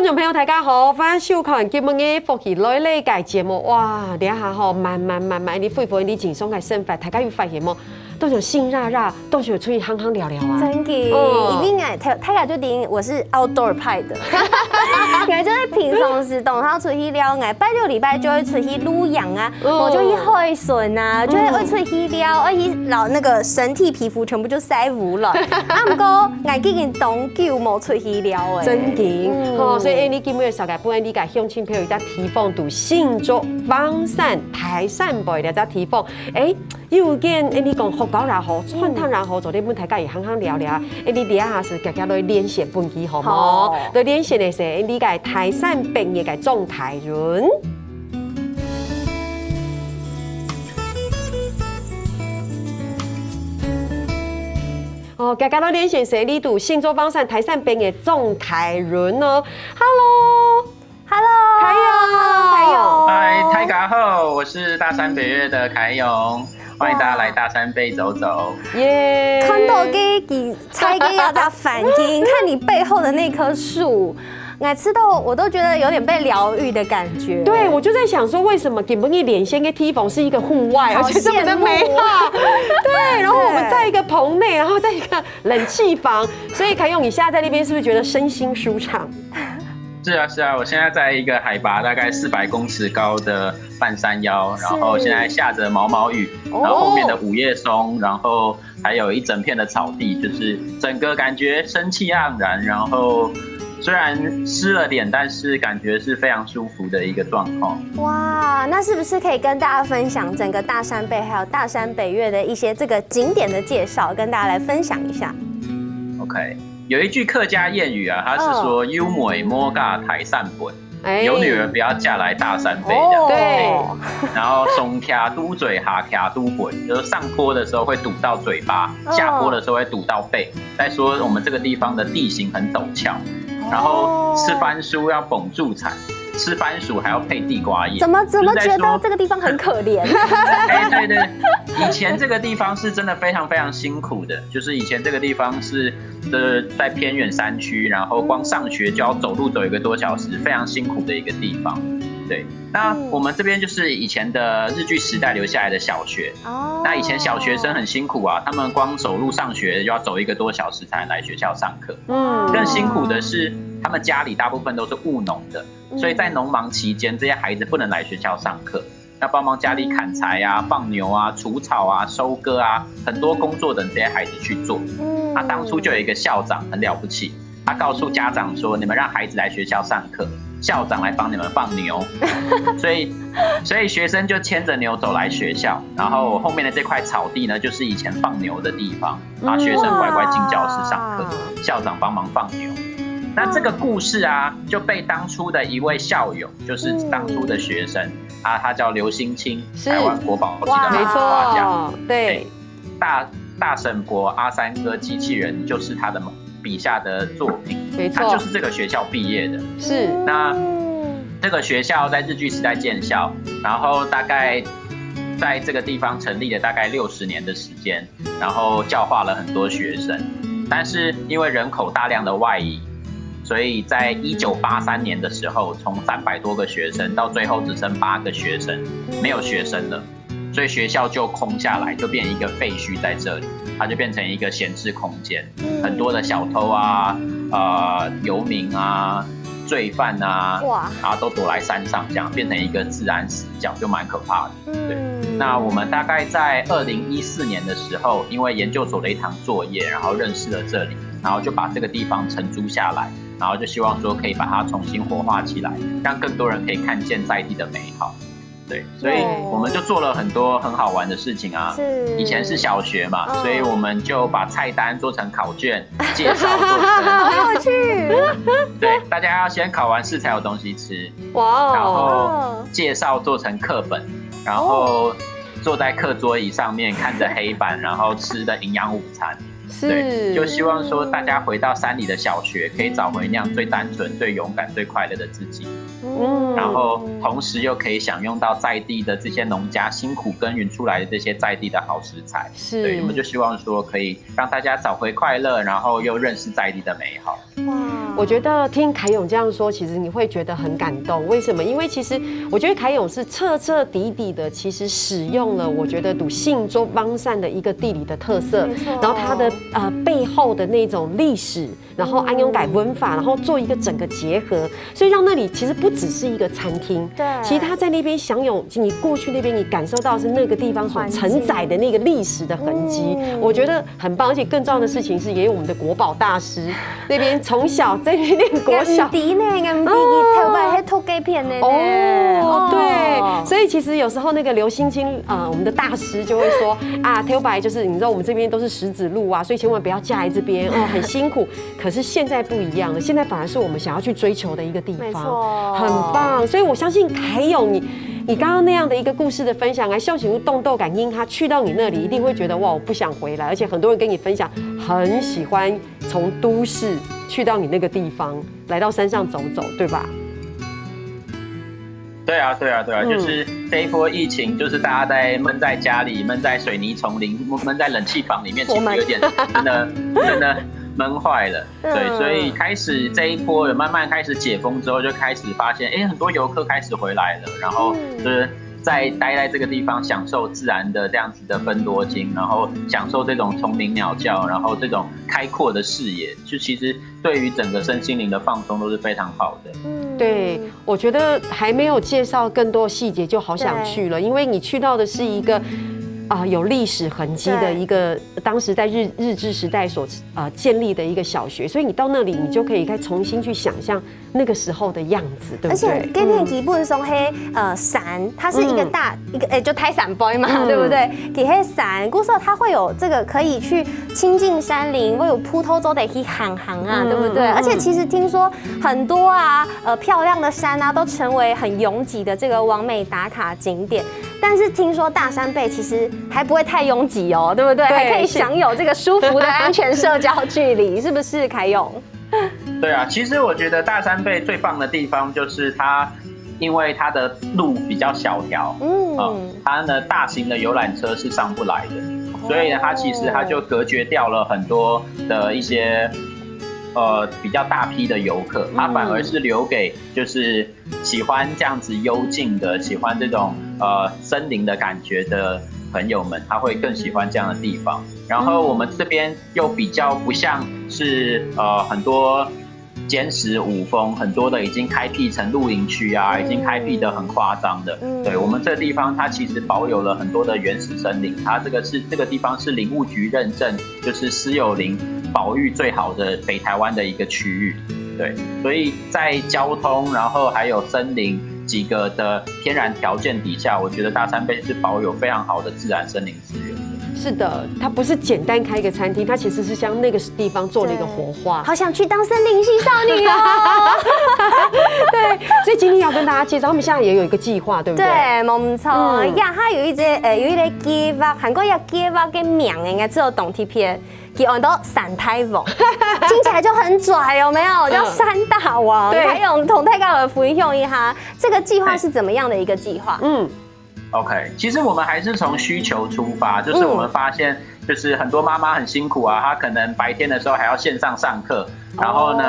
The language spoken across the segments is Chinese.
观众朋友大家好，欢迎收看今日嘅福气来理解节目。哇，等一下吼，慢慢你恢复你轻松嘅生活，大家有发现冇？都想心热热，都想出去夯夯聊聊啊。真嘅，一定爱大家就定我是 outdoor 派的，我就是平常时动，然后出去聊，我拜六礼拜就会出去撸羊啊，我就去海巡啊，就会出去聊，而且老那个身体皮肤全部就晒污了。啊，不过我最近长久冇出去聊诶，真嘅，哦，所以你今日小改本来你家乡亲朋友在提防度信州方山台山背的在提防，又见你讲福高然后川汤然后昨天本大家也夯夯聊聊，你底下是大家来练习本机好冇？来练习的是你家台山并嘅嘅种台人。哦，大家都练习谁？你读信州方山台山边嘅种台人哦。Hello， 凯勇，嗨，大家好，我是大山北岳的凯勇，欢迎大家来大山背走走。耶！看到给猜给大家反应，看你背后的那棵树。每次我都觉得有点被疗愈的感觉。对，我就在想说，为什么给本一连线跟梯缝是一个户外，而且这么的美好？对，然后我们在一个棚内，然后在一个冷气房，所以凯勇，你现在在那边是不是觉得身心舒畅？是啊，我现在在一个海拔大概400公尺高的半山腰，然后现在下着毛毛雨，然后后面的五叶松，然后还有一整片的草地，就是整个感觉生气盎然，然后虽然湿了点，但是感觉是非常舒服的一个状况。哇，那是不是可以跟大家分享整个大山背还有大山北岳的一些这个景点的介绍，跟大家来分享一下 ？OK。有一句客家谚语啊，他是说“幽美摸嘎台山本”，有女儿不要嫁来大山背这样。对。然后松卡嘟嘴哈卡嘟本，就是上坡的时候会堵到嘴巴，下坡的时候会堵到背。再说我们这个地方的地形很陡峭，然后吃番薯要绷住产。吃番薯还要配地瓜叶，怎么觉得这个地方很可怜？对，以前这个地方是真的非常非常辛苦的，就是以前这个地方是在偏远山区，然后光上学就要走1个多小时，非常辛苦的一个地方。对，那我们这边就是以前的日据时代留下来的小学。那以前小学生很辛苦啊，他们光走路上学就要走1个多小时才能来学校上课。更辛苦的是，他们家里大部分都是务农的，所以在农忙期间，这些孩子不能来学校上课，要帮忙家里砍柴啊、放牛啊、除草啊、收割啊，很多工作等这些孩子去做。他当初就有一个校长很了不起，他告诉家长说：“你们让孩子来学校上课。”校长来帮你们放牛，所以学生就牵着牛走来学校，然后后面的这块草地呢，就是以前放牛的地方，把学生乖乖进教室上课，校长帮忙放牛。那这个故事啊，就被当初的一位校友，就是当初的学生啊，他叫刘兴清，台湾国宝级的漫画家，对，大婶婆阿三哥机器人就是他的笔下的作品，没错，他就是这个学校毕业的。是，那这个学校在日据时代建校，然后大概在这个地方成立了大概60年的时间，然后教化了很多学生。但是因为人口大量的外移，所以在1983年的时候，从300多个学生到最后只剩8个学生，没有学生了。所以学校就空下来，就变成一个废墟在这里，它就变成一个闲置空间，很多的小偷啊、游民啊、罪犯啊，然后都躲来山上，这样变成一个自然死角，就蛮可怕的。对，那我们大概在2014年的时候，因为研究所的一堂作业，然后认识了这里，然后就把这个地方承租下来，然后就希望说可以把它重新活化起来，让更多人可以看见在地的美好。对，所以我们就做了很多很好玩的事情啊。以前是小学嘛，所以我们就把菜单做成考卷，介绍做成，好有趣。对，大家要先考完试才有东西吃。哇，然后介绍做成课本，然后坐在课桌椅上面看着黑板，然后吃的营养午餐。对，就希望说大家回到山里的小学，可以找回那样最单纯、最勇敢、最快乐的自己。然后同时又可以享用到在地的这些农家辛苦耕耘出来的这些在地的好食材。对，我们就希望说可以让大家找回快乐，然后又认识在地的美好。我觉得听凯勇这样说，其实你会觉得很感动。为什么？因为其实我觉得凯勇是彻彻底底的，其实使用了我觉得赌信州邦善的一个地理的特色，然后它的背后的那种历史，然后安永改文法，然后做一个整个结合，所以让那里其实不只是一个餐厅，对，其实他在那边享有你过去那边你感受到是那个地方所承载的那个历史的痕迹，我觉得很棒。而且更重要的事情是，也有我们的国宝大师那边从小在那边念国小，对，所以其实有时候那个刘欣清我们的大师就会说啊，头白就是你知道我们这边都是石子路啊，所以千万不要嫁来这边哦，很辛苦。可是现在不一样了，现在反而是我们想要去追求的一个地方，很棒。所以我相信凯勇你刚刚那样的一个故事的分享，秀醒动豆感应他去到你那里，一定会觉得哇，我不想回来。而且很多人跟你分享，很喜欢从都市去到你那个地方，来到山上走走，对吧？对啊，就是这一波疫情，就是大家在闷在家里，闷在水泥丛林，闷在冷气房里面，其实有点真的闷坏了。对，所以开始这一波有慢慢开始解封之后，就开始发现，很多游客开始回来了，然后就是待在这个地方，享受自然的这样子的芬多精，然后享受这种丛林鸟叫，然后这种开阔的视野，就其实对于整个身心灵的放松都是非常好的。对，我觉得还没有介绍更多细节，就好想去了，因为你去到的是一个有历史痕迹的一个，当时在日治时代所建立的一个小学，所以你到那里，你就可以再重新去想象那个时候的样子，对不对？而且给你基本上黑山，它是一个就泰山杯嘛，对不对？给黑山，故说它会有这个可以去亲近山林，会有铺头走得去行啊，对不对？而且其实听说很多漂亮的山啊，都成为很拥挤的这个网美打卡景点。但是听说大山背其实还不会太拥挤哦，对不对？还可以享有这个舒服的安全社交距离，是不是凯勇？对啊，其实我觉得大山背最棒的地方就是它，因为它的路比较小条，它呢大型的游览车是上不来的，所以呢它其实它就隔绝掉了很多的一些比较大批的游客，它反而是留给就是喜欢这样子幽静的，喜欢这种森林的感觉的朋友们，他会更喜欢这样的地方。然后我们这边又比较不像是很多坚石五峰，很多的已经开辟成露营区啊，已经开辟的很夸张的。对，我们这个地方它其实保有了很多的原始森林，它这个地方是林务局认证，就是私有林保育最好的北台湾的一个区域。对，所以在交通，然后还有森林几个的天然条件底下，我觉得大山背是保有非常好的自然森林资源。是的，它不是简单开一个餐厅，它其实是像那个地方做了一个活化。好想去当森林系少女哦！对，所以今天要跟大家介绍，他们现在也有一个计划，对不对？对，冇错呀，它有一个计划，韩国有计划嘅名应该只有动贴片。叫到山大王，听起来就很拽，有没有？叫山大王。还有同大家分享一下，这个计划是怎么样的一个计划？OK， 其实我们还是从需求出发，就是我们发现，就是很多妈妈很辛苦啊，她可能白天的时候还要线上上课，然后呢，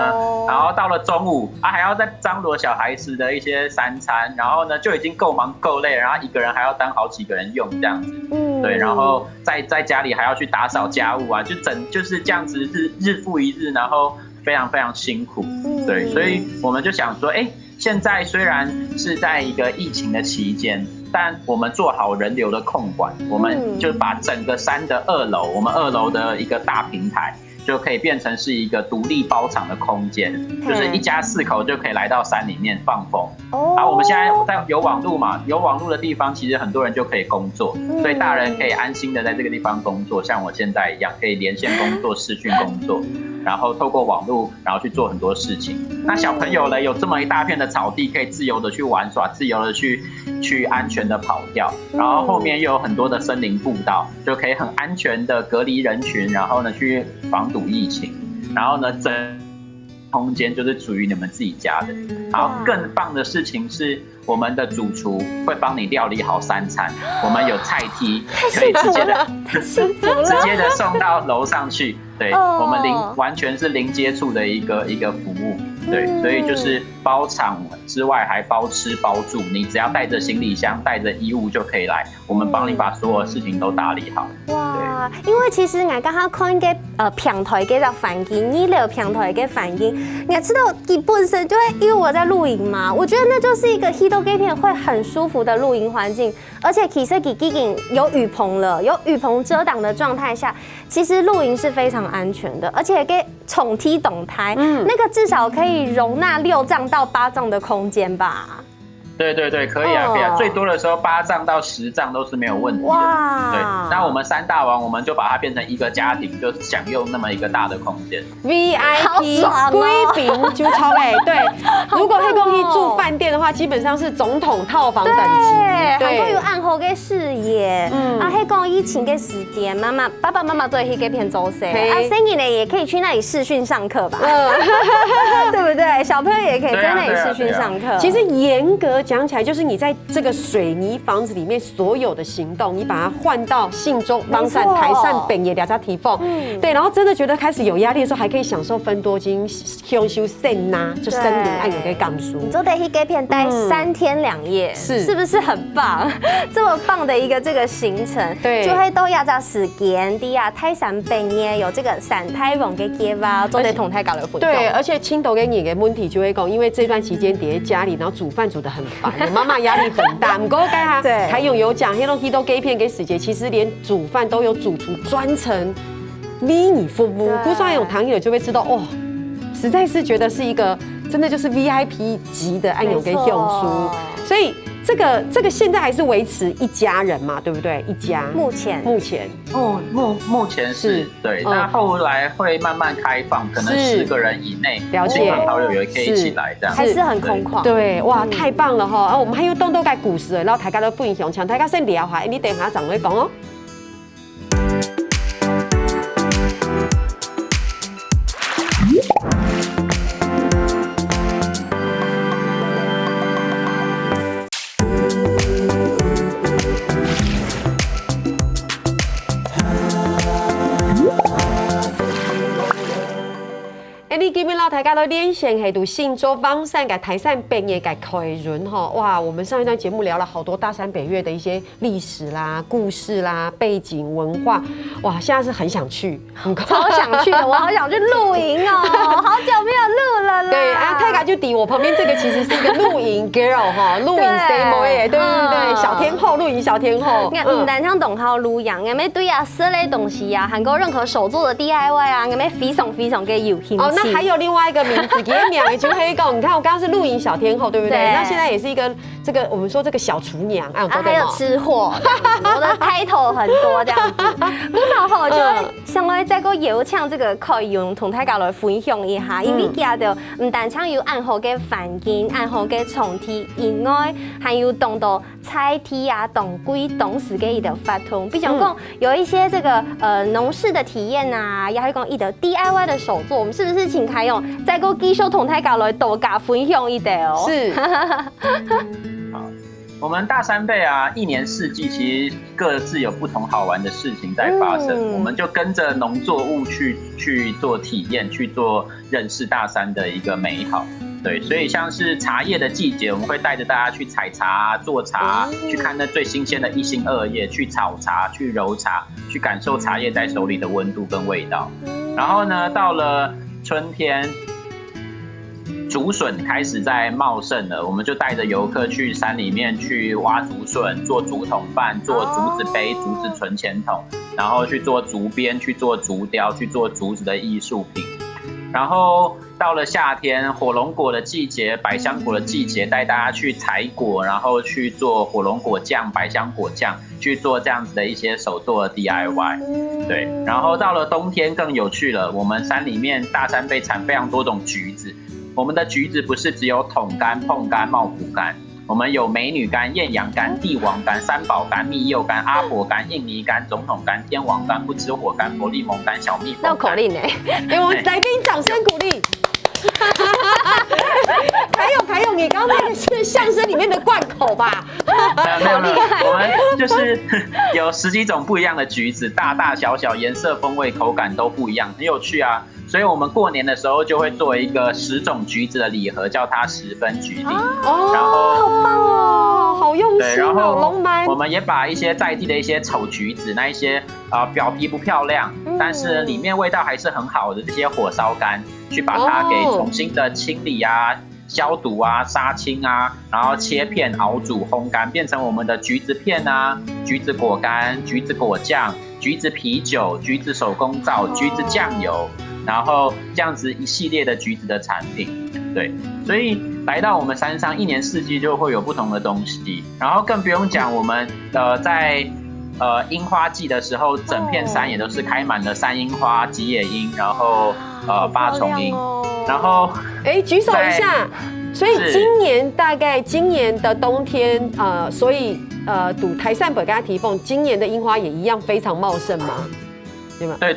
然后到了中午还要再张罗小孩子的一些三餐，然后呢就已经够忙够累，然后一个人还要当好几个人用这样子，对，然后在家里还要去打扫家务啊，就是这样子日复一日，然后非常非常辛苦，对，所以我们就想说，现在虽然是在一个疫情的期间，但我们做好人流的控管，我们就把整个山的2楼，我们2楼的一个大平台，就可以变成是一个独立包场的空间，就是一家4口就可以来到山里面放风。然后我们现在在有网路嘛，有网路的地方，其实很多人就可以工作，所以大人可以安心的在这个地方工作，像我现在一样，可以连线工作、视讯工作。然后透过网络，然后去做很多事情。那小朋友呢，有这么一大片的草地，可以自由的去玩耍，自由的去安全的跑掉，然后后面又有很多的森林步道，就可以很安全的隔离人群，然后呢去防堵疫情，然后呢整空间就是属于你们自己家的。然后更棒的事情是，我们的主厨会帮你料理好3餐，我们有菜梯，可以直接的送到楼上去。对，我们完全是零接触的一个服务。对，所以就是包场之外还包吃包住，你只要带着行李箱、带着衣物就可以来，我们帮你把所有事情都打理好。哇，因为其实我刚刚看嘅平台嘅就环境，医疗平台嘅环境，你知道你本身就会，因为我在露营嘛，我觉得那就是一个 Hito 嘅片会很舒服的露营环境，而且其实已经有雨棚了，有雨棚遮挡的状态下，其实露营是非常安全的，而且给宠梯动胎，那个至少可以容纳6帐到8帐的空间吧。对，可以啊，可以啊，最多的时候8帐到10帐都是没有问题的。哇，对，那我们3大王，我们就把它变成一个家庭，就享用那么一个大的空间。VIP 贵宾就超美，对。如果黑公去住饭店的话，基本上是总统套房等级。对，还有暗后的视野，黑公疫情的时间，爸爸妈妈对黑给片周岁，生意呢也可以去那里视讯上课吧，对不对？小朋友也可以在那里视讯上课。其实严格讲起来，就是你在这个水泥房子里面所有的行动，你把它换到信州、邦善、台善、本野2家提凤，对，然后真的觉得开始有压力的时候，还可以享受分多金、休休森呐，就森林按有个港书。你就在黑给片待3天2夜，是不是很棒？这么棒的一个这个行程，对，就会都要在时间的啊，台善本野有这个散台网给给吧，做在同台搞了活动。对，而且青豆跟你的问题就会讲，因为这段期间在家里，然后煮饭煮得很烦，妈妈压力很大。不过该哈，台勇有讲，黑龙江都给片给时节，其实连煮饭都有主厨专程迷你服务。估算有糖友就会知道，哦，实在是觉得是一个真的就是 VIP 级的按勇跟用书，所以。这个现在还是维持一家人嘛，对不对？一家目前目前是对，那后来会慢慢开放，可能10个人以内，亲朋好友也可以一起来这样，还是很空旷。对，哇，太棒了哈！我们还有动动盖故事，然后大家都分享，请大家先聊下，你等下长会讲哦。你基本上大家都连线系度信州邦善嘅台善北野嘅开轮哈，哇！我们上一段节目聊了好多大山北岳的一些历史啦、故事啦、背景文化，哇！现在是很想去，超想去的，我好想去露营哦，好久没有露了啦。对啊，泰嘎就抵我旁边这个其实是一个露营 girl 哈，露营 CMO 对不对？小天后，露营小天后。唔单像懂好露营，我们对啊，色类东西啊，含够任何手做的 DIY 啊，我们非常给有兴趣。哦，那还有另外一个名字，给名也就黑狗。你看我刚刚是露营小天后，对不对？那现在也是一个这个我们说这个小厨娘，还有吃货，我的title很多这样子。不少后就相当于再个邀请这个可以用同大家来分享一下，因为家的唔单唱有暗号嘅环境、暗号嘅床梯以外，还有懂到菜梯啊、懂规、懂事嘅一的发通。比如讲有一些这个农事的体验啊，也还讲一的 DIY 的手作，我们是不是请开用再个继续同大家来多加分享一点哦？是。好，我们大山背啊，一年四季其实各自有不同好玩的事情在发生，我们就跟着农作物去做体验，去做认识大山的一个美好。对，所以像是茶叶的季节，我们会带着大家去采茶、做茶，去看那最新鲜的1心2叶，去炒茶、去揉茶，去感受茶叶在手里的温度跟味道。然后呢，到了春天，竹笋开始在茂盛了，我们就带着游客去山里面去挖竹笋，做竹筒饭，做竹子杯、竹子存钱筒，然后去做竹编，去做竹雕，去做竹子的艺术品。然后到了夏天，火龙果的季节、百香果的季节，带大家去采果，然后去做火龙果酱、百香果酱，去做这样子的一些手做的 DIY。对，然后到了冬天更有趣了，我们山里面大山被产非常多种橘子，我们的橘子不是只有桶柑、椪柑、茂谷柑。我们有美女柑、艳阳柑、帝王柑、三宝柑、蜜柚柑、阿婆柑、印尼柑、总统柑、天王柑、不知火柑、佛利蒙柑、小蜜蜂柑。那有口令呢？给我们来宾掌声鼓励。凯勇，你刚刚那个是相声里面的贯口吧？没有，我们就是有10几种不一样的橘子，大大小小、颜色、风味、口感都不一样，很有趣啊。所以我们过年的时候就会做一个10种橘子的礼盒，叫它10分橘礼。哦，然后好棒哦，好用心哦，龙蛮。我们也把一些在地的一些丑橘子，那一些表皮不漂亮，但是里面味道还是很好的这些火烧柑，去把它给重新的清理啊、消毒啊、杀青啊，然后切片、熬煮、烘干，变成我们的橘子片啊、橘子果干、橘子果酱、橘子啤酒、橘子手工皂、橘子酱油。然后这样子一系列的橘子的产品，对，所以来到我们山上，一年四季就会有不同的东西，然后更不用讲我们在樱花季的时候，整片山也都是开满了山樱花、吉野樱，然后八重樱，然后举手一下。所以今年的冬天，所以赌台山北跟他提凤，今年的樱花也一样非常茂盛吗？对，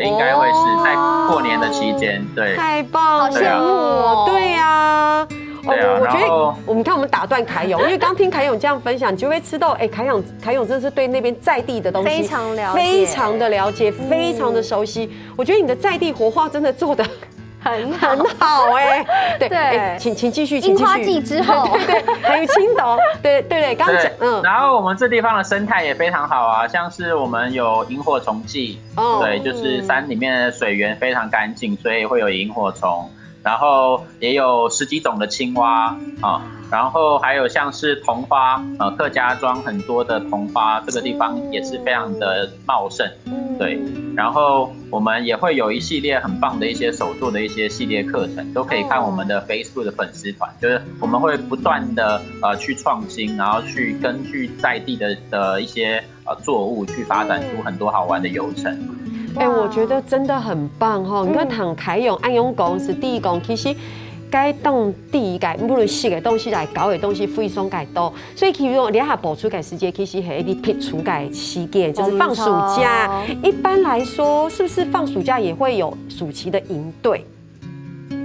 应该会是在过年的期间，对，太棒了，好羡慕哦，对呀，我觉得我们看我们打断凯勇，因为刚听凯勇这样分享，你就会知道，凯勇真的是对那边在地的东西非常了解，非常的了解，非常的熟悉。我觉得你的在地活化真的做的很好对，请继续。樱花季之后，对，还有青岛，对，刚讲，然后我们这地方的生态也非常好啊，像是我们有萤火虫季，对，就是山里面的水源非常干净，所以会有萤火虫，然后也有10几种的青蛙啊，然后还有像是桐花，客家庄很多的桐花，这个地方也是非常的茂盛，对。然后我们也会有一系列很棒的一些手作的一些系列课程，都可以看我们的 Facebook 的粉丝团，就是我们会不断的去创新，然后去根据在地的一些作物去发展出很多好玩的游程。我觉得真的很棒哈！你看，唐凯勇安永公是第一公，其实该动第一个，不论细的东西来搞的东西，非常改多。所以其实连下播出的时间，其实是一撇除改时间，就是放暑假。一般来说，是不是放暑假也会有暑期的营队？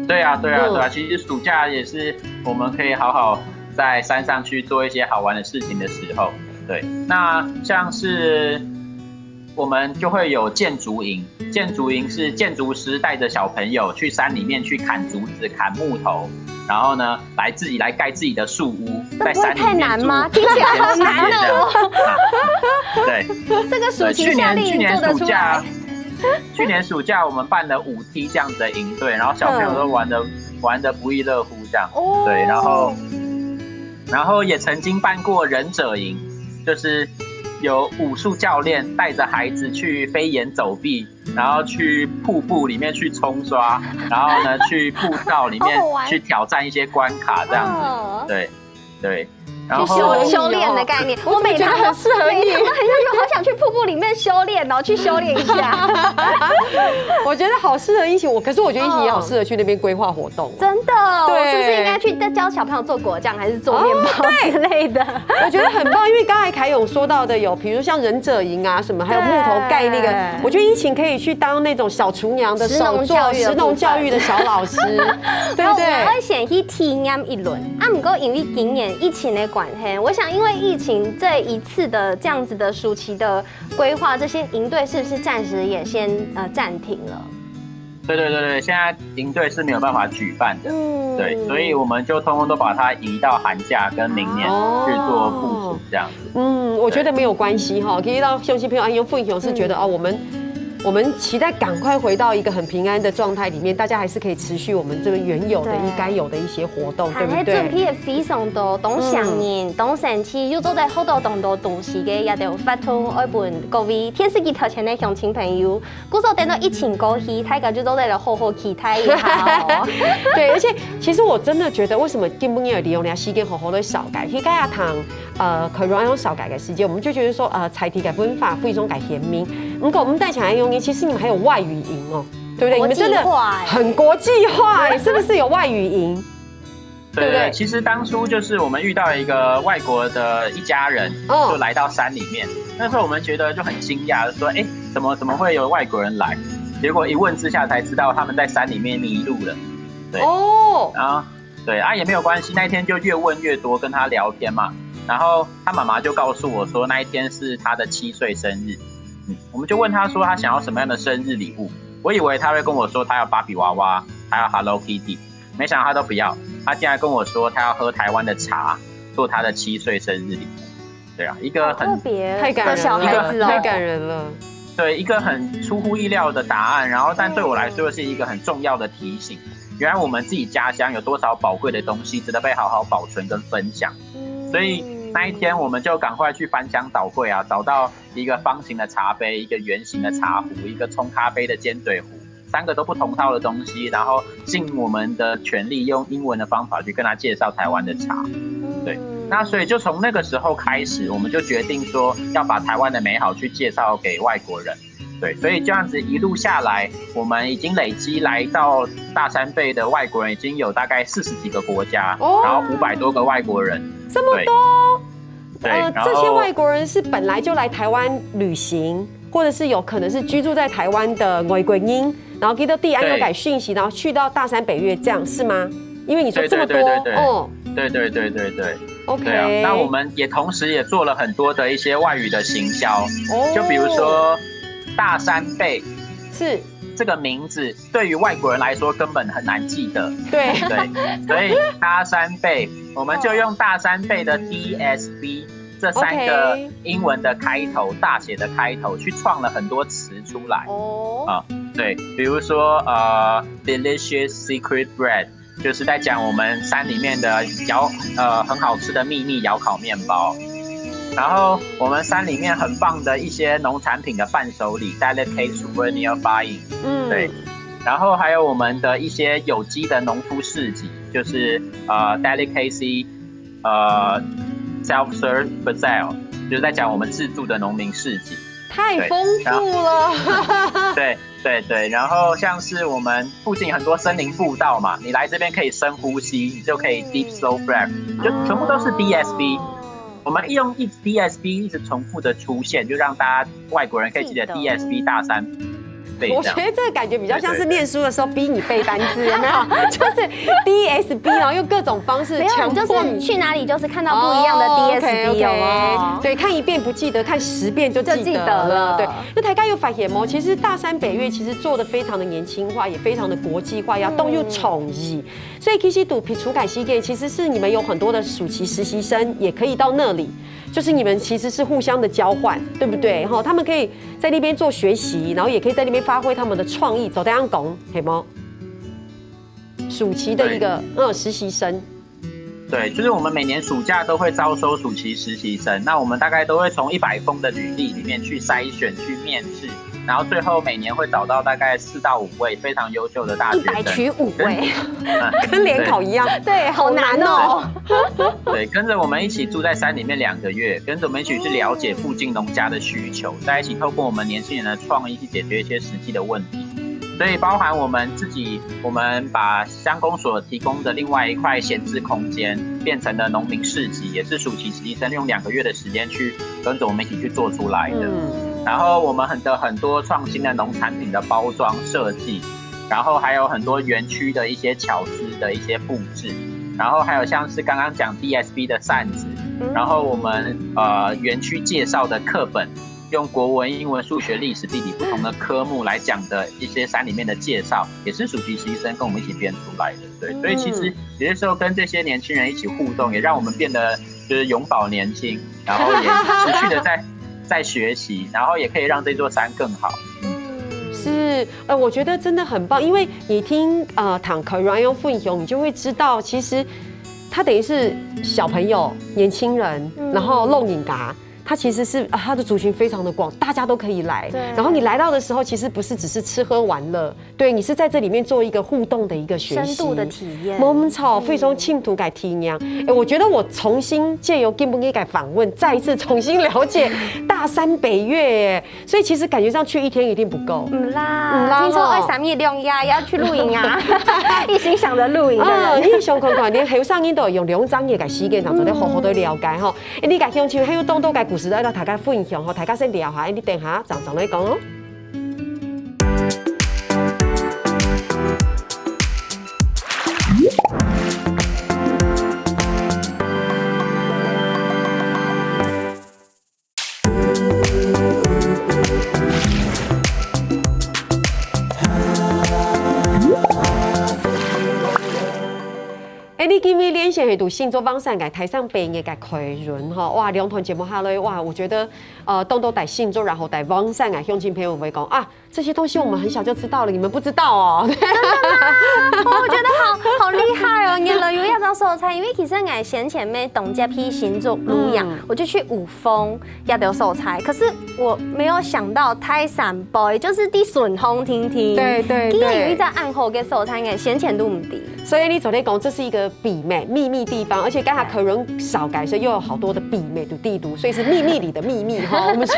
对啊。其实暑假也是我们可以好好在山上去做一些好玩的事情的时候。对，那像是我们就会有建筑营，建筑营是建筑师带着小朋友去山里面去砍竹子、砍木头，然后呢，自己来盖自己的树屋，在山里面住。太难吗？听起来好难哦。对，这个暑期夏令营做得出来。去年暑假我们办了5梯这样子的营队，然后小朋友都玩得不亦乐乎这样。对，然后也曾经办过忍者营，就是有武术教练带着孩子去飞檐走壁，然后去瀑布里面去冲刷，然后呢去步道里面去挑战一些关卡这样子。对。然后修炼的概念，我每天很适合你，我好想去瀑布里面修炼，然后去修炼一下。我觉得好适合一起，可是我觉得一起也好适合去那边规划活动。真的，对，是不是应该去教小朋友做果酱，还是做面包之类的？我觉得很棒，因为刚才凯勇说到的有，比如像忍者营啊什么，还有木头盖那个，我觉得一起可以去当那种小厨娘的手作食农教育的小老师，对不对？我先去体验一轮，不过因为今年疫情的关系，我想因为疫情这一次的这样子的暑期的规划，这些营队是不是暂时也先暂停了？对，现在营队是没有办法举办的，对，所以我们就通通都把它移到寒假跟明年去做部署这样子。我觉得没有关系哈，可以让乡亲朋友安用分享是觉得我们我们期待赶快回到一个很平安的状态里面，大家还是可以持续我们这个原有的应该有的一些活动，对不对？准备非常多，当上年、当神期，又做在好多同时嘅，也就發通一本各位電視機頭前嘅鄉親朋友，故說等到疫情過去，大家就都在了好好期待一下。對，而且其實我真的覺得，為什麼根本要利用呢時間好好的少改，去改下堂Corona 用少改嘅時間，我們就覺得說財體嘅文化非常改顯明。不過我們帶起來用，其實你們還有外語營哦，對不對？你們真的很國際化，是不是有外語營？对对，其实当初就是我们遇到一个外国的一家人，就来到山里面。那时候我们觉得就很惊讶，就说怎么会有外国人来？结果一问之下才知道他们在山里面迷路了。对然后对也没有关系，那一天就越问越多，跟他聊天嘛。然后他妈妈就告诉我说，那一天是他的7岁生日。我们就问他说他想要什么样的生日礼物。我以为他会跟我说他要芭比娃娃，他要 Hello Kitty， 没想到他都不要。他竟然跟我说，他要喝台湾的茶，做他的7岁生日礼物。对一个很特别太感人小孩子太感人了。对，一个很出乎意料的答案，然后但对我来说是一个很重要的提醒。原来我们自己家乡有多少宝贵的东西值得被好好保存跟分享。所以那一天我们就赶快去翻箱倒柜找到一个方形的茶杯，一个圆形的茶壶，一个冲咖啡的尖嘴壶。3个都不同套的东西，然后尽我们的全力用英文的方法去跟他介绍台湾的茶。对，那所以就从那个时候开始，我们就决定说要把台湾的美好去介绍给外国人。对，所以这样子一路下来，我们已经累积来到大山背的外国人已经有大概40几个国家，然后500多个外国人，这么多。对，这些外国人是本来就来台湾旅行，或者是有可能是居住在台湾的外国人。然后给到地安有改讯息，然后去到大山北岳，这样是吗？因为你说这么多，对 ，OK。那我们也同时也做了很多的一些外语的行销，就比如说大山背是这个名字，对于外国人来说根本很难记得，对，所以大山背，我们就用大山背的 DSB 这3个英文的开头，大写的开头，去创了很多词出来。对，比如说delicious secret bread， 就是在讲我们山里面的很好吃的秘密窑烤面包。然后我们山里面很棒的一些农产品的伴手礼 ，delicate souvenir buying， 对。然后还有我们的一些有机的农夫市集，就是delicacy self-serve bazaar， 就是在讲我们自助的农民市集。太丰富了。对，然后像是我们附近很多森林步道嘛，你来这边可以深呼吸，你就可以 deep slow breath， 就全部都是 DSB。我们用DSB 一直重复的出现，就让大家外国人可以记得 DSB 大山。我觉得这个感觉比较像是念书的时候逼你背单字，有没有？就是 DSB， 然后用各种方式强迫你去哪里，就是看到不一样的 DSB 哦。对，看1遍不记得，看10遍就记得了。对，那大家有发现吗？其实大山北岳其实做的非常的年轻化，也非常的国际化，要动又宠艺。所以其实读初改西店其实是你们有很多的暑期实习生也可以到那里。就是你们其实是互相的交换，对不对？他们可以在那边做学习，然后也可以在那边发挥他们的创意。走这样讲，可以吗？暑期的一个实习生。对，就是我们每年暑假都会招收暑期实习生，那我们大概都会从100封的履历里面去筛选、去面试，然后最后每年会找到大概4到5位非常优秀的大学生，100取5位，跟联考一样，对，好难哦。对，跟着我们一起住在山里面2个月，跟着我们一起去了解附近农家的需求，在一起透过我们年轻人的创意去解决一些实际的问题。所以包含我们把乡公所提供的另外一块闲置空间变成了农民市集，也是暑期实习生用2个月的时间去跟着我们一起去做出来的。然后我们很多创新的农产品的包装设计，然后还有很多园区的一些巧思的一些布置，然后还有像是刚刚讲 DSB 的扇子，然后我们园区介绍的课本。用国文、英文、数学、历史、地理不同的科目来讲的一些山里面的介绍，也是暑期实习生跟我们一起编出来的。对，所以其实有些时候跟这些年轻人一起互动，也让我们变得就是永葆年轻，然后也持续的在学习，然后也可以让这座山更好。是，我觉得真的很棒，因为你听唐可软用分享，你就会知道，其实他等于是小朋友、年轻人，然后弄影嘎。它其实是它的族群非常的广，大家都可以来。然后你来到的时候，其实不是只是吃喝玩乐，对你是在这里面做一个互动的一个学习、深度的体验。我们草非常庆土改体验。我觉得我重新借由金不给改访问，再一次重新了解大山北岳，所以其实感觉上去1天一定不够。听说2、3日2夜要去露营啊，一心想着露营的人。你想看看，连后上因都用2、3日嘅时间，让做咧好好的了解吼。你家乡像还有当故事来到大家分享吼，大家先聊下，你等下常来讲哦。你今日连线系读星座榜上嘅台上北嘅开轮哈，哇，2团节目下来，哇，我觉得东都带星座，然后带网上嘅乡亲朋友会讲啊，这些东西我们很小就知道了，你们不知道哦。真的吗？我觉得好厉害哦！原来有亚当手菜，因为其实我先前没懂这批星座路样，我就去五峰亚得手菜，可是我没有想到泰山 boy 就是地顺风听听，对，竟然有一只暗号嘅手菜嘅先前都唔低。所以你昨天讲这是一个笔美秘密地方，而且刚才可能少改，所以又有好多的笔美的地图，所以是秘密里的秘密哈。我们说，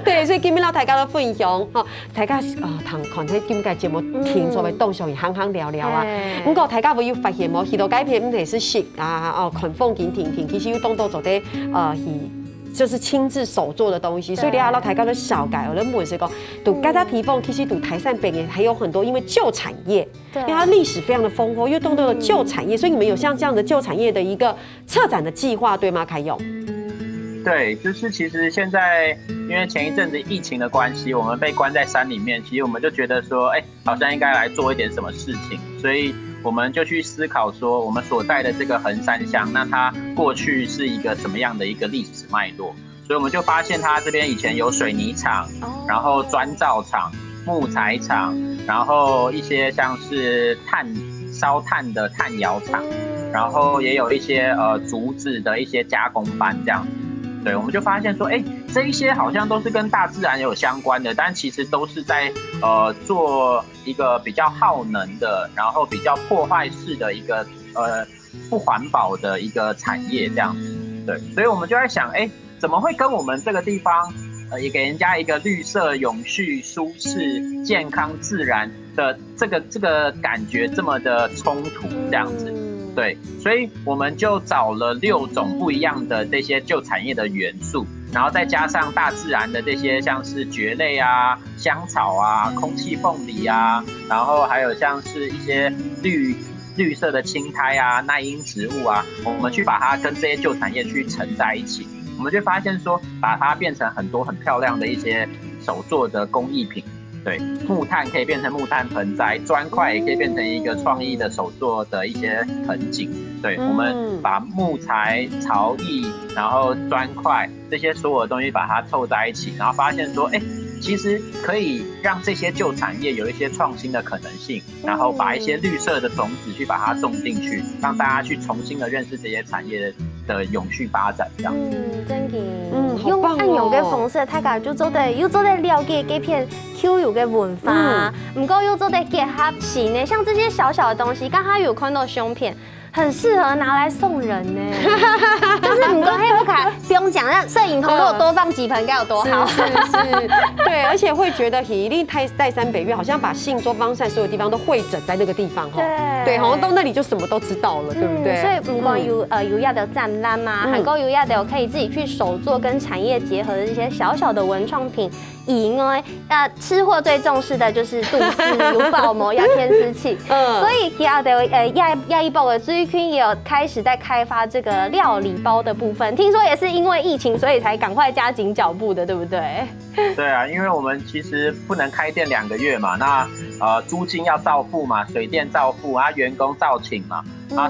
对，所以今天让大家的分享哈，大家谈看喺今个节目听作为动手也行行聊聊啊。不过大家有发现冇，许多改片唔係是食啊看风景听，其实有动到做啲就是亲自手做的东西，所以你要让大家的小改，有人问是讲，读大家提供其实读台山北也还有很多，因为旧产业，因为它历史非常的丰富，又动到了旧产业，所以你们有像这样的旧产业的一个策展的计划，对吗？凯勇？对，就是其实现在因为前一阵子疫情的关系，我们被关在山里面，其实我们就觉得说，好像应该来做一点什么事情，所以我们就去思考说，我们所在的这个横山乡，那它过去是一个什么样的一个历史脉络？所以我们就发现它这边以前有水泥厂，然后砖造厂、木材厂，然后一些像是烧炭的炭窑厂，然后也有一些竹子的一些加工班这样。对，我们就发现说，这一些好像都是跟大自然有相关的，但其实都是在做一个比较耗能的，然后比较破坏式的一个不环保的一个产业这样子。对，所以我们就在想，怎么会跟我们这个地方也给人家一个绿色、永续、舒适、健康、自然的这个感觉这么的冲突这样子。对，所以我们就找了6种不一样的这些旧产业的元素，然后再加上大自然的这些像是蕨类啊、香草啊、空气凤梨啊，然后还有像是一些绿色的青苔啊、耐阴植物啊，我们去把它跟这些旧产业去沉在一起，我们就发现说，把它变成很多很漂亮的一些手做的工艺品。对，木炭可以变成木炭盆栽，砖块也可以变成一个创意的手作的一些盆景。对，我们把木材、陶艺，然后砖块这些所有的东西把它凑在一起，然后发现说，其实可以让这些旧产业有一些创新的可能性，然后把一些绿色的种子去把它种进去，让大家去重新的认识这些产业的永续发展，这样。真的，用暗用嘅方式，大家就做得了解这片 QU 嘅文化，不过又做得结合起呢，像这些小小的东西，刚刚有看到胸片。很适合拿来送人呢，就是你跟黑不卡不用讲，那摄影棚如果多放几盆该有多好。是，对，而且会觉得一定泰山北岳好像把信州方山所有地方都汇整在那个地方哈，对，好像到那里就什么都知道了，对不对？所以不光有亚的展览嘛，还够有亚的可以自己去手做跟产业结合的这些小小的文创品。因为吃货最重视的就是杜斯、有保膜、要天丝器，所以亚一包的追群也有开始在开发这个料理包的部分。听说也是因为疫情，所以才赶快加紧脚步的，对不对？对啊，因为我们其实不能开店2个月嘛，那租金要照付嘛，水电照付啊，员工照请嘛。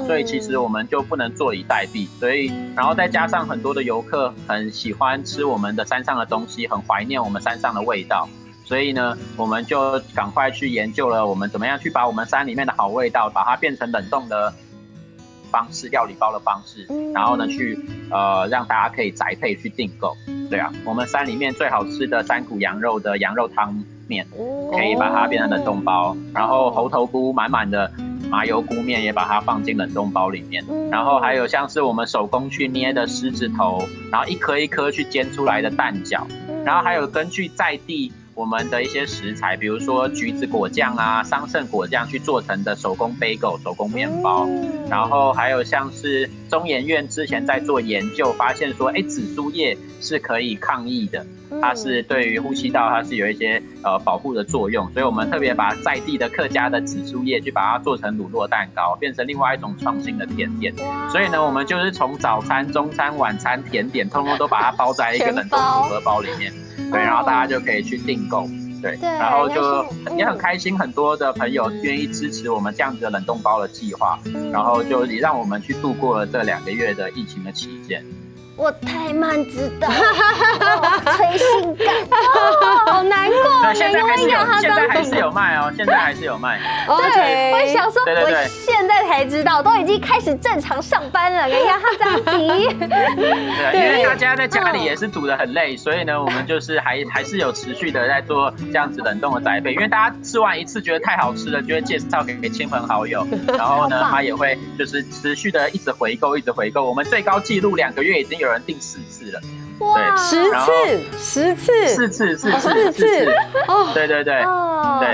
所以其实我们就不能坐以待毙，所以然后再加上很多的游客很喜欢吃我们的山上的东西，很怀念我们山上的味道，所以呢，我们就赶快去研究了我们怎么样去把我们山里面的好味道，把它变成冷冻的方式，料理包的方式，然后呢去让大家可以宅配去订购。对啊，我们山里面最好吃的山谷羊肉的羊肉汤面，可以把它变成冷冻包，然后猴头菇满满的麻油菇面也把它放进冷冻包里面，然后还有像是我们手工去捏的狮子头，然后一颗一颗去煎出来的蛋饺，然后还有根据在地我们的一些食材，比如说橘子果酱啊、桑葚果酱去做成的手工bagel、手工面包，然后还有像是中研院之前在做研究，发现说，紫苏叶是可以抗疫的，它是对于呼吸道它是有一些保护的作用，所以我们特别把在地的客家的紫苏叶去把它做成乳酪蛋糕，变成另外一种创新的甜点。所以呢，我们就是从早餐、中餐、晚餐、甜点，通通都把它包在一个冷冻组合包里面。对，然后大家就可以去订购，对，然后就也很开心，很多的朋友愿意支持我们这样子的冷冻包的计划，然后就也让我们去度过了这2个月的疫情的期间。我太慢知道，催性感，好难过。对，现在还是有卖哦，现在还是有卖。对，我想说，对，我现在才知道，都已经开始正常上班了，跟他这样比。对，因为大家在家里也是煮得很累，所以呢，我们就是还是有持续的在做这样子冷冻的宅配，因为大家吃完一次觉得太好吃了，就会介绍给亲朋好友，然后呢，他也会就是持续的一直回购，一直回购。我们最高纪录2个月已经有人订4次了。哇，10次，4次，哦，对，对，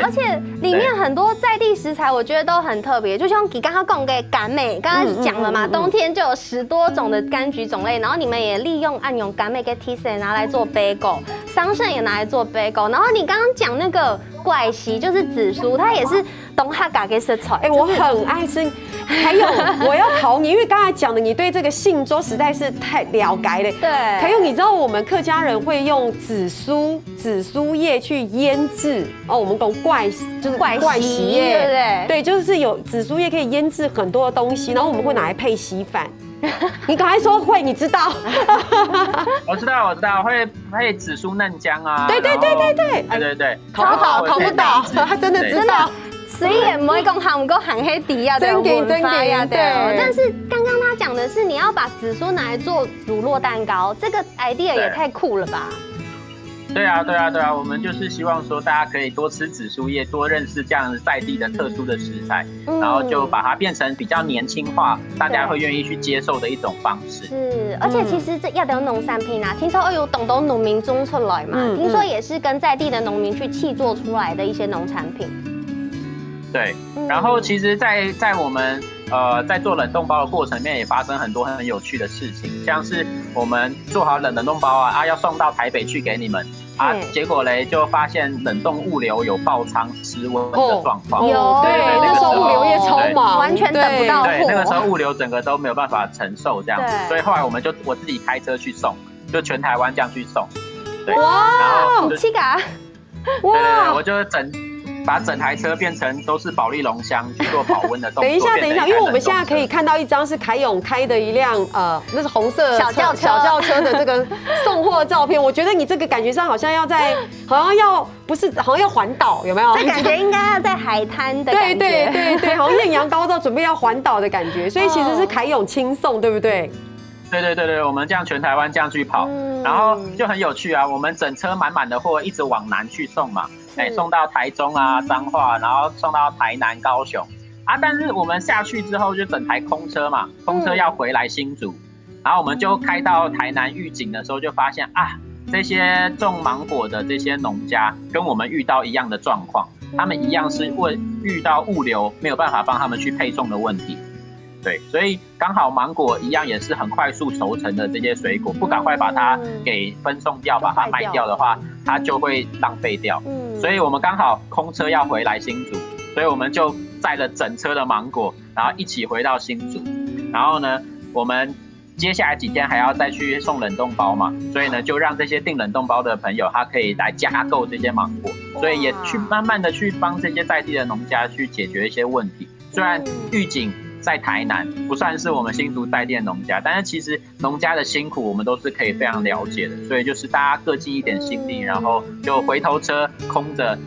而且里面很多在地食材，我觉得都很特别，就像你刚刚讲的柑妹，刚刚讲了嘛，冬天就有10多种的柑橘种类，然后你们也利用暗用柑妹跟 T-C 拿来做 bagel， 桑葚也拿来做 bagel， 然后你刚刚讲那个怪席就是紫苏，它也是东哈嘎给色彩，我很爱吃。还有，我要考你，因为刚才讲的，你对这个信州实在是太了解了。对。还有，你知道我们客家人会用紫苏叶去腌制哦，我们讲就是怪席叶，对不对？对，就是有紫苏叶可以腌制很多的东西，然后我们会拿来配稀饭。你刚才说会，你知道？我知道，会配紫苏嫩姜啊。对，考不到，他真的知道。所以也不会讲韩国韩黑底呀，真给，对。但是刚刚他讲的是你要把紫苏拿来做乳酪蛋糕，这个 idea 也太酷了吧？对啊，我们就是希望说大家可以多吃紫苏叶，多认识这样在地的特殊的食材，然后就把它变成比较年轻化，大家会愿意去接受的一种方式。是，而且其实这要的农产品啊，听说有懂农民种出来嘛，听说也是跟在地的农民去契作出来的一些农产品。对，然后其实在我们在做冷冻包的过程里面，也发生很多很有趣的事情，像是我们做好冷冻包啊要送到台北去给你们啊，结果嘞就发现冷冻物流有爆仓失温的状况。对，那时候物流业超忙，完全等不到货。对，那个时候物流整个都没有办法承受这样子，所以后来我自己开车去送，就全台湾这样去送。对，哇，七嘎！哇，我就把整台车变成都是保丽龙箱去做保温的动作。等一下，因为我们现在可以看到一张是凯永开的一辆那是红色小轿车的这个送货照片。我觉得你这个感觉上好像要环岛，有没有？这感觉应该要在海滩的感觉。对，好像艳阳高照，准备要环岛的感觉。所以其实是凯永轻送，对不对？对，我们这样全台湾这样去跑，然后就很有趣啊。我们整车满满的货一直往南去送嘛。送到台中啊、彰化，然后送到台南、高雄啊。但是我们下去之后就整台空车嘛，空车要回来新竹，然后我们就开到台南玉井的时候，就发现啊，这些种芒果的这些农家跟我们遇到一样的状况，他们一样是遇到物流没有办法帮他们去配送的问题。对，所以刚好芒果一样也是很快速熟成的这些水果，不赶快把它给分送掉，把它卖掉的话，它就会浪费掉。所以我们刚好空车要回来新竹，所以我们就载了整车的芒果，然后一起回到新竹。然后呢，我们接下来几天还要再去送冷冻包嘛，所以呢，就让这些订冷冻包的朋友，他可以来加购这些芒果，所以也去慢慢的去帮这些在地的农家去解决一些问题。虽然玉井在台南，不算是我们新竹在地农家，但是其实农家的辛苦我们都是可以非常了解的，所以就是大家各尽一点心力，然后就回头车空着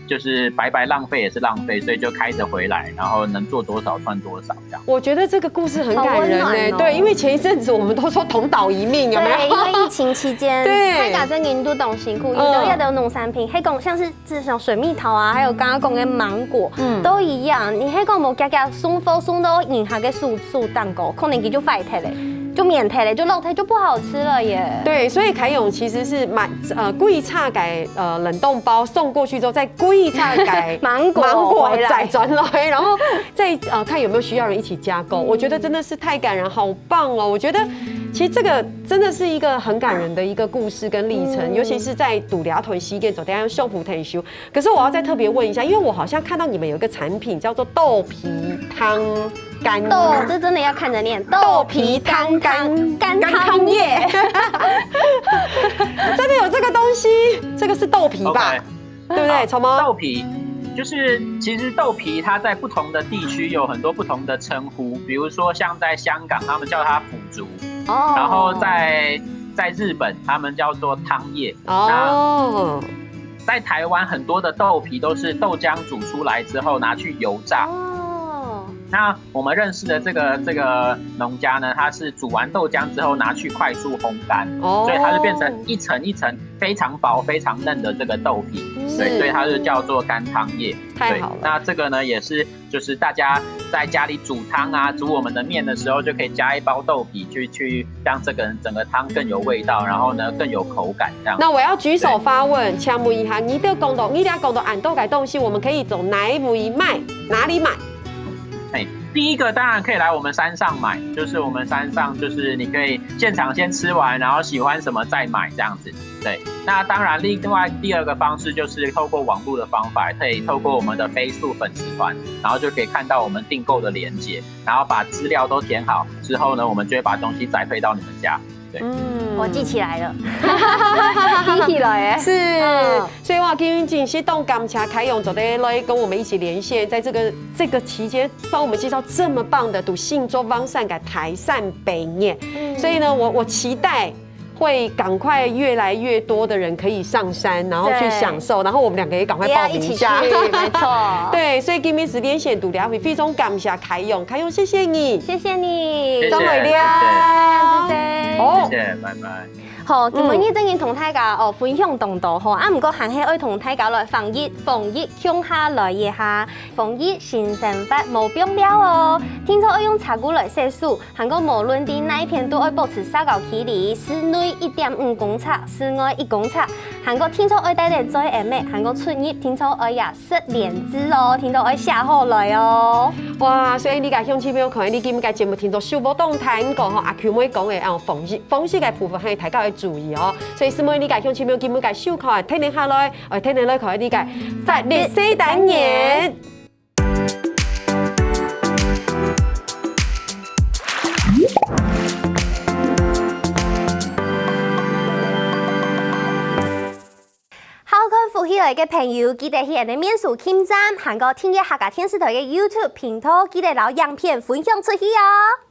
就是白白浪费也是浪费，所以就开着回来，然后能做多少赚多少这样。我觉得这个故事很感人呢，对，因为前一阵子我们都说同岛一命，有没有？对，因为疫情期间，对，大家真的都懂辛苦，有的也有农产品，还讲像是这种水蜜桃啊，还有刚刚讲的芒果，都一样。你还讲无加加送货送到银行的速蛋糕，可能就坏掉嘞。就免退了，就漏退就不好吃了耶。对，所以凯勇其实是贵差改冷冻包送过去之后，再贵差改芒果再转来，然后再看有没有需要人一起加购。我觉得真的是太感人，好棒哦！我觉得其实这个真的是一个很感人的一个故事跟历程，尤其是在杜俩屯西店走，等下用幸福退休。可是我要再特别问一下，因为我好像看到你们有一个产品叫做豆皮汤。豆，这真的要看着念。豆皮汤干汤叶，真的有这个东西？这个是豆皮吧？ Okay. 对不对？草猫豆皮就是其实豆皮它在不同的地区有很多不同的称呼，比如说像在香港他们叫它腐竹，然后在日本他们叫做汤叶。哦。在台湾很多的豆皮都是豆浆煮出来之后拿去油炸。那我们认识的这个农家呢，他是煮完豆浆之后拿去快速烘干，所以它就变成一层一层非常薄、非常嫩的这个豆皮，对，所以它就叫做干汤叶。太好了。那这个呢，也是就是大家在家里煮汤啊、煮我们的面的时候，就可以加一包豆皮去让这个整个汤更有味道，然后呢更有口感这样。那我要举手发问，请问一下，你的讲到按豆改东西，我们可以走哪一位卖？哪里买？第一个当然可以来我们山上买，就是我们山上就是你可以现场先吃完，然后喜欢什么再买这样子。对，那当然另外第二个方式就是透过网络的方法，可以透过我们的Facebook粉丝团，然后就可以看到我们订购的链接，然后把资料都填好之后呢，我们就会把东西宅配到你们家。对，我记起来了，记起来耶。是，所以我今天是动感茶凯勇走的来跟我们一起连线，在这个期间帮我们介绍这么棒的信州方善改台善北面，所以呢，我期待。会赶快越来越多的人可以上山，然后去享受，然后我们两个也赶快报名一下，没错。对，所以今天是连线杜俩非常感谢凯勇，谢谢你，谢谢你，张伟亮，谢谢，拜拜。好，今日正同大家分享同道吼，啊，唔过还係愛同大家來防疫向下來一下，防疫新生活冇變了哦。聽說要用茶壺來攝數，韓國無論啲哪一片都要保持社交距離，室內1.5公尺，室外1公尺。韓國聽說要帶嚟最下尾，韓國出入聽說要呀實連子哦，聽說要下好來哦。哇，所以你家鄉親朋友看，你今日節目聽到收播動態，唔講吼，阿 Q 妹講嘅防疫嘅部分係大家要注意哦。所以，每你家鄉親朋友今日嘅收看，聽下來，聽來看你嘅法律4單元。歡喜來嘅朋友，記得去人哋面書簽站，韓國聽嘅客家電視台嘅 YouTube 頻道，記得攞樣片分享出去哦。